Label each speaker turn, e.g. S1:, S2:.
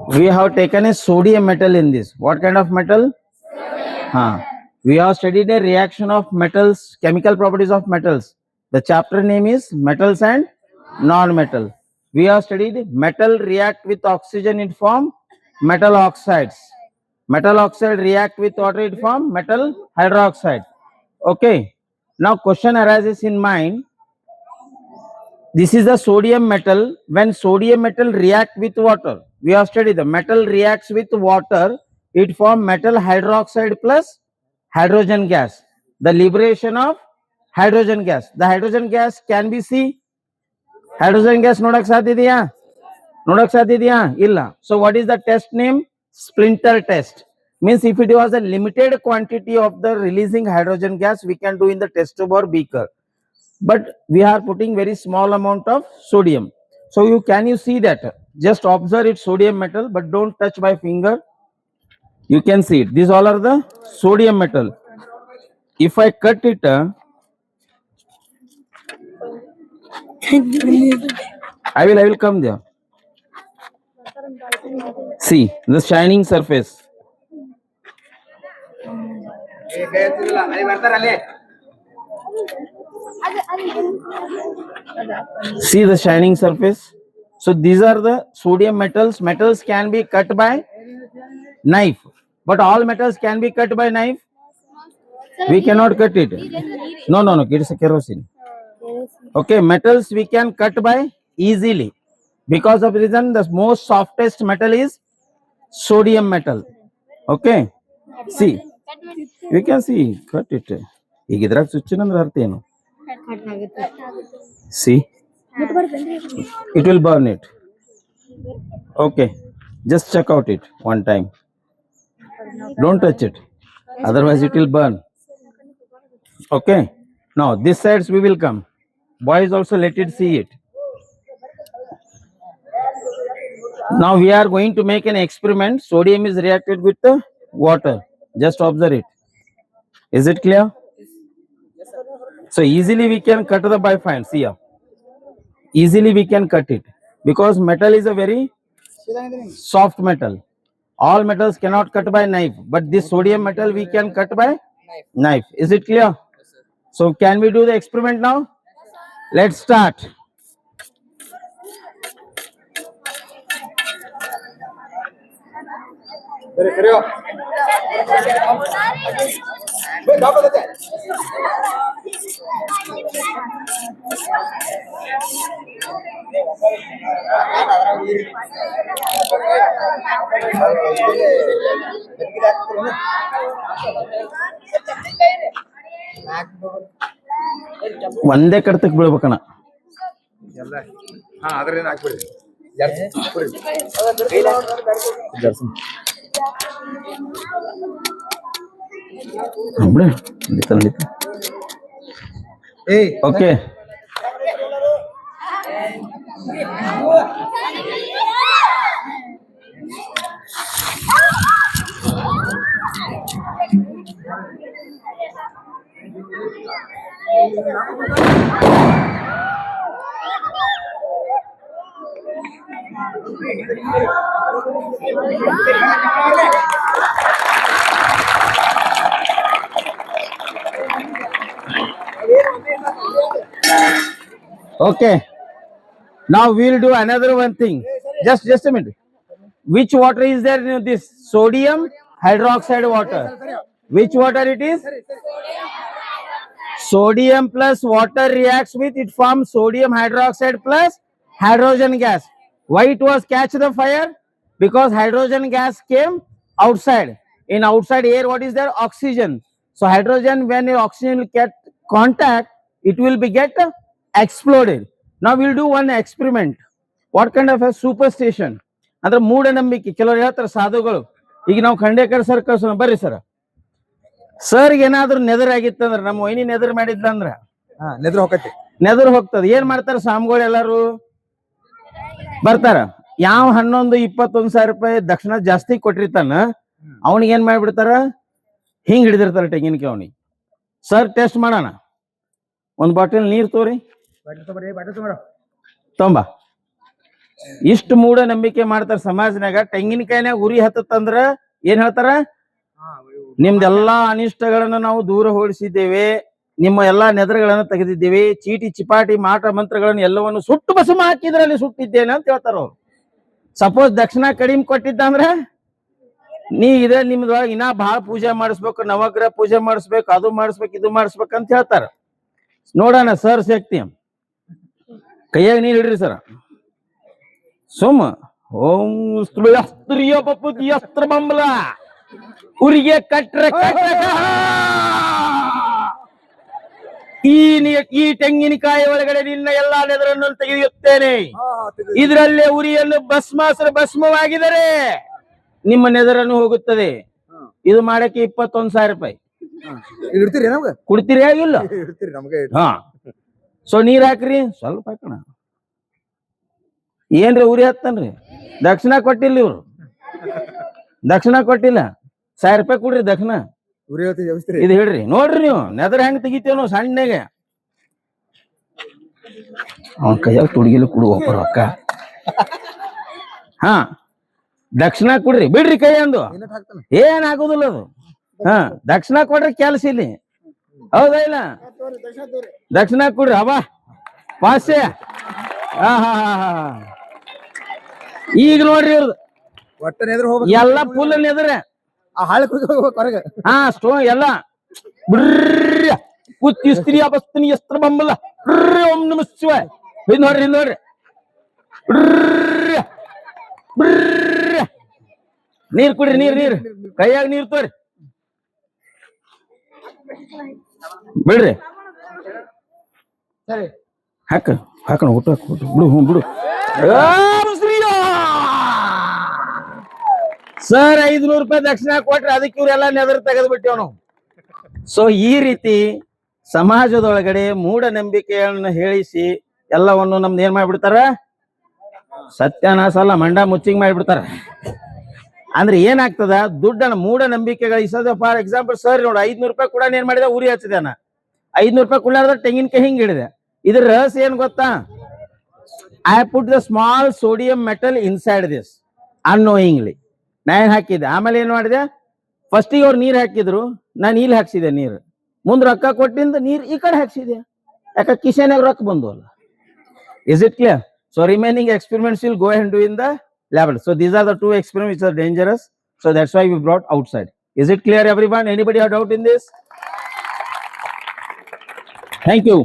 S1: We have taken a sodium metal in this. What kind of metal? We have studied a reaction of metals, chemical properties of metals. The chapter name is metals and non-metal. We have studied metal react with oxygen, it form metal oxides. Metal oxide react with water, it form metal hydroxide. Okay. Now question arises in mind. This is the sodium metal. When sodium metal react with water, we have studied the metal reacts with water, it form metal hydroxide plus hydrogen gas. The liberation of hydrogen gas. The hydrogen gas can be see. Hydrogen gas ನೋಡಕ್ ಸಾಧ್ಯ ಇದೆಯಾ? ನೋಡಕ್ ಸಾಧ್ಯ ಇದೆಯಾ? ಇಲ್ಲ. So what is the test name? Splinter test. Means if it was a limited quantity of the releasing hydrogen gas, we can do in the test tube or beaker. But we are putting very small amount of sodium. So you see that? Just observe it, sodium metal, but don't touch by finger. You can see it. These all are the sodium metal. If I cut it, I will come there. See the shining surface. See the shining surface. So these are the sodium metals. Metals can be cut by knife, but all metals can be cut by knife. We cannot cut it. No, it's a kerosene. Okay, metals we can cut by easily. Because of reason, the most softest metal is sodium metal. Okay, see, we can see, cut it. See, it will burn it. Okay, just check out it one time. Don't touch it, otherwise it will burn. Okay, now this sides we will come. Boys also let it see it. Now we are going to make an experiment. Sodium is reacted with the water. Just observe it. Is it clear? So easily we can cut the bifind. See here. Easily we can cut it because metal is a very soft metal. All metals cannot cut by knife, but this sodium metal we can cut by knife. Is it clear? So can we do the experiment now? Let's start. ಒಂದೇ ಕಡ್ತಕ್ ಬೀಳ್ಬೇಕಣ್ಣ. Okay, okay. Now we will do another one thing. Just a minute. Which water is there in this? Sodium hydroxide water. Which water it is? Sodium plus water reacts with, it forms sodium hydroxide plus hydrogen gas. Why it was catch the fire? Because hydrogen gas came outside. In outside air, what is there? Oxygen. So hydrogen, when oxygen will get contact, it will be get exploded. Now we will do one experiment. What kind of a superstition? ಅಂದ್ರೆ ಮೂಢನಂಬಿಕೆ. ಕೆಲವರು ಹೇಳ್ತಾರೆ ಸಾಧುಗಳು, ಈಗ ನಾವು Khandekar sir ಕಳ್ಸೋಣ ಬರ್ರಿ sir. Sir ಏನಾದ್ರು neither ಆಗಿತ್ತಂದ್ರ, ನಮ್ಮ ವೈನಿ ನೆದರ್ ಮಾಡಿದ್ಲಂದ್ರ ನೆದರ್ ಹೋಗ್ತದ. ಏನ್ ಮಾಡ್ತಾರ ಸ್ವಾಮಿಗಳು ಎಲ್ಲಾರು ಬರ್ತಾರ. ಯಾವ 11-21 ರೂಪಾಯಿ ದಕ್ಷಿಣ ಜಾಸ್ತಿ ಕೊಟ್ಟಿರ್ತಾನ ಅವನಿಗೆ ಏನ್ ಮಾಡ್ಬಿಡ್ತಾರ, ಹಿಂಗ್ ಹಿಡಿದಿರ್ತಾರ ತೆಂಗಿನಕಾಯಿ ಅವನಿಗೆ. ಸರ್ ಟೆಸ್ಟ್ ಮಾಡೋಣ, ಒಂದ್ ಬಾಟಲ್ ನೀರ್ ತೋರಿ ತೊಂಬ. ಇಷ್ಟು ಮೂಢನಂಬಿಕೆ ಮಾಡ್ತಾರ ಸಮಾಜನಾಗ. ತೆಂಗಿನಕಾಯಿನಾಗ ಉರಿ ಹತ್ತಂದ್ರ ಏನ್ ಹೇಳ್ತಾರ? ನಿಮ್ದೆಲ್ಲಾ ಅನಿಷ್ಟಗಳನ್ನ ನಾವು ದೂರ ಓಡಿಸಿದ್ದೇವೆ, ನಿಮ್ಮ ಎಲ್ಲಾ ನೆದರುಗಳನ್ನ ತೆಗೆದಿದ್ದೇವೆ, ಚೀಟಿ ಚಿಪಾಟಿ ಮಾಟ ಮಂತ್ರಗಳನ್ನು ಎಲ್ಲವನ್ನು ಸುಟ್ಟು ಭಸ್ಮ ಹಾಕಿದ್ರಲ್ಲಿ ಸುಟ್ಟಿದ್ದೇನೆ ಅಂತ ಹೇಳ್ತಾರ ಅವ್ರು. ಸಪೋಸ್ ದಕ್ಷಿಣ ಕಡಿಮೆ ಕೊಟ್ಟಿದ್ದ ಅಂದ್ರ ನೀ ಇದೇ ನಿಮ್ದೊಳಗೆ ಇನ್ನ ಬಹಳ ಪೂಜೆ ಮಾಡಿಸ್ಬೇಕು, ನವಗ್ರಹ ಪೂಜೆ ಮಾಡಿಸ್ಬೇಕು, ಅದು ಮಾಡಿಸ್ಬೇಕು, ಇದು ಮಾಡಿಸ್ಬೇಕು ಅಂತ ಹೇಳ್ತಾರ. ನೋಡೋಣ ಸರ್ ಶಕ್ತಿ. ಕೈಯಾಗ ನೀರ್ ಹಿಡ್ರಿ ಸರ್. ಸೋಮ ಓಂ ಸ್ತ್ರೀಯ ಬಪ್ಪುತಿ ಅಸ್ತ್ರ ಬಂಬಲ ಉರಿಗೆ ಕಟ್ರೆ ಈ ತೆಂಗಿನಕಾಯಿ ಒಳಗಡೆ ನಿನ್ನ ಎಲ್ಲಾ ನೆದರನ್ನು ತೆಗೆಯುತ್ತೇನೆ. ಇದರಲ್ಲೇ ಉರಿಯನ್ನು ಭಸ್ಮವಾಗಿದರೆ ನಿಮ್ಮ ನೆದರನ್ನು ಹೋಗುತ್ತದೆ. ಇದು ಮಾಡಕ್ಕೆ 21,000 ರೂಪಾಯಿ ಕೊಡ್ತೀರಿ ಆಗಿಲ್ಲ? ಹಾ. ಸೊ ನೀರ್ ಹಾಕ್ರಿ ಸ್ವಲ್ಪ ಹಾಕೋಣ. ಏನ್ರಿ ಉರಿ ಹತ್ತನ್ರಿ? ದಕ್ಷಿಣ ಕೊಟ್ಟಿಲ್ಲ ಇವ್ರು, ದಕ್ಷಿಣ ಕೊಟ್ಟಿಲ್ಲ. 1,000 ರೂಪಾಯಿ ಕೊಡ್ರಿ ದಕ್ಷಿಣ. ಇದು ಹೇಳ್ರಿ. ನೋಡ್ರಿ ನೀವು ನೆದರ್ ಹೆಂಗ್ ತೆಗಿತೇವ್ ನಾವು ಸಣ್ಣಗೆ. ಅವನ್ ಕೈಯಾಗ ತುಡುಗಿಲು ಕೊಡುವ ರೊಕ್ಕ. ಹಾ, ದಕ್ಷಿಣ ಕೊಡ್ರಿ. ಬಿಡ್ರಿ ಕೈ ಅಂದು ಏನ್ ಆಗುದಿಲ್ಲ ಅದು. ಹಾ, ದಕ್ಷಿಣ ಕೊಡ್ರಿ ಕೆಲ್ಸ ಇಲ್ಲಿ. ಹೌದಾ ಇಲ್ಲ? ದಕ್ಷಿಣ ಕೊಡ್ರಿ. ಅವ ಪಾಸ್ಯ. ಹಾ ಹಾ ಹಾ ಹಾ. ಈಗ ನೋಡ್ರಿ ಇವ್ರದ್ದು ಎಲ್ಲ ಫುಲ್ ನೆದ್ರ. ಹಾ, ಸ್ಟೋನ್ ಎಲ್ಲ ಬಿಡ್ರಿ. ಕುತ್ತಿ ಸ್ತ್ರೀ ಅಬಸ್ತಿನಿ ಎಸ್ತ್ರ ಬಂಬಲ ಓಂ ನಮ ಶಿವಾಯ. ಹಿಂದ್ ನೋಡ್ರಿ, ಹಿಂದ್ ನೋಡ್ರಿ. ನೀರ್ ಕುಡ್ರಿ, ನೀರ್ ಕೈಯಾಗ ನೀರ್ ತೋರಿ. ಬಿಡ್ರಿ. ಹಾಕೋಣ ಊಟ ಬಿಡು. ಬಿಡು ಸರ್. 500 ರೂಪಾಯಿ ದಕ್ಷಿಣ ಕೊಟ್ರೆ ಅದಕ್ಕೆ ಇವ್ರೆಲ್ಲ ನೆದರ್ ತೆಗೆದು ಬಿಟ್ಟೇವ್ ನಾವು. ಸೊ ಈ ರೀತಿ ಸಮಾಜದೊಳಗಡೆ ಮೂಢನಂಬಿಕೆಗಳನ್ನ ಹೇಳಿಸಿ ಎಲ್ಲವನ್ನು ನಮ್ದು ಏನ್ ಮಾಡ್ಬಿಡ್ತಾರ? ಸತ್ಯಾನಾಶ ಅಲ್ಲ, ಮಂಡ ಮುಚ್ಚಿಂಗ್ ಮಾಡ್ಬಿಡ್ತಾರ. ಅಂದ್ರೆ ಏನಾಗ್ತದ? ದುಡ್ಡನ್ನ ಮೂಢನಂಬಿಕೆಗಳು ಇಸದ. ಫಾರ್ ಎಕ್ಸಾಂಪಲ್ ಸರ್ ನೋಡು, 500 ರೂಪಾಯಿ ಕೂಡ ಏನ್ ಮಾಡಿದ? ಉರಿ ಹಚ್ಚಿದಾನ. 500 ರೂಪಾಯಿ ಕುಳ್ಳಾರ್ದ ತೆಂಗಿನಕಾಯಿ ಹಿಂಗ್ ಹಿಡಿದೆ. ಇದ್ರ ರಹಸ್ಯ ಏನ್ ಗೊತ್ತಾ? I put the small sodium metal inside this annoyingly. ನಾ ಏನ್ ಹಾಕಿದ್ದೆ, ಆಮೇಲೆ ಏನ್ ಮಾಡಿದೆ? ಫಸ್ಟಿಗೆ ಅವ್ರು ನೀರ್ ಹಾಕಿದ್ರು, ನಾನು ಇಲ್ಲಿ ಹಾಕ್ಸಿದೆ ನೀರು. ಮುಂದ್ ರೊಕ್ಕ ಕೊಟ್ಟಿಂದ ನೀರ್ ಈ ಕಡೆ ಹಾಕ್ಸಿದೆ. ಯಾಕ ಕಿಶೆನಾಗ ರೊಕ್ಕ ಬಂದು ಅಲ್ಲ. Is it clear? So remaining experiments will go and do in the lab. So these are the 2 experiments which are dangerous. So that's why we brought outside. Is it clear everyone? Anybody have doubt in this? Thank you.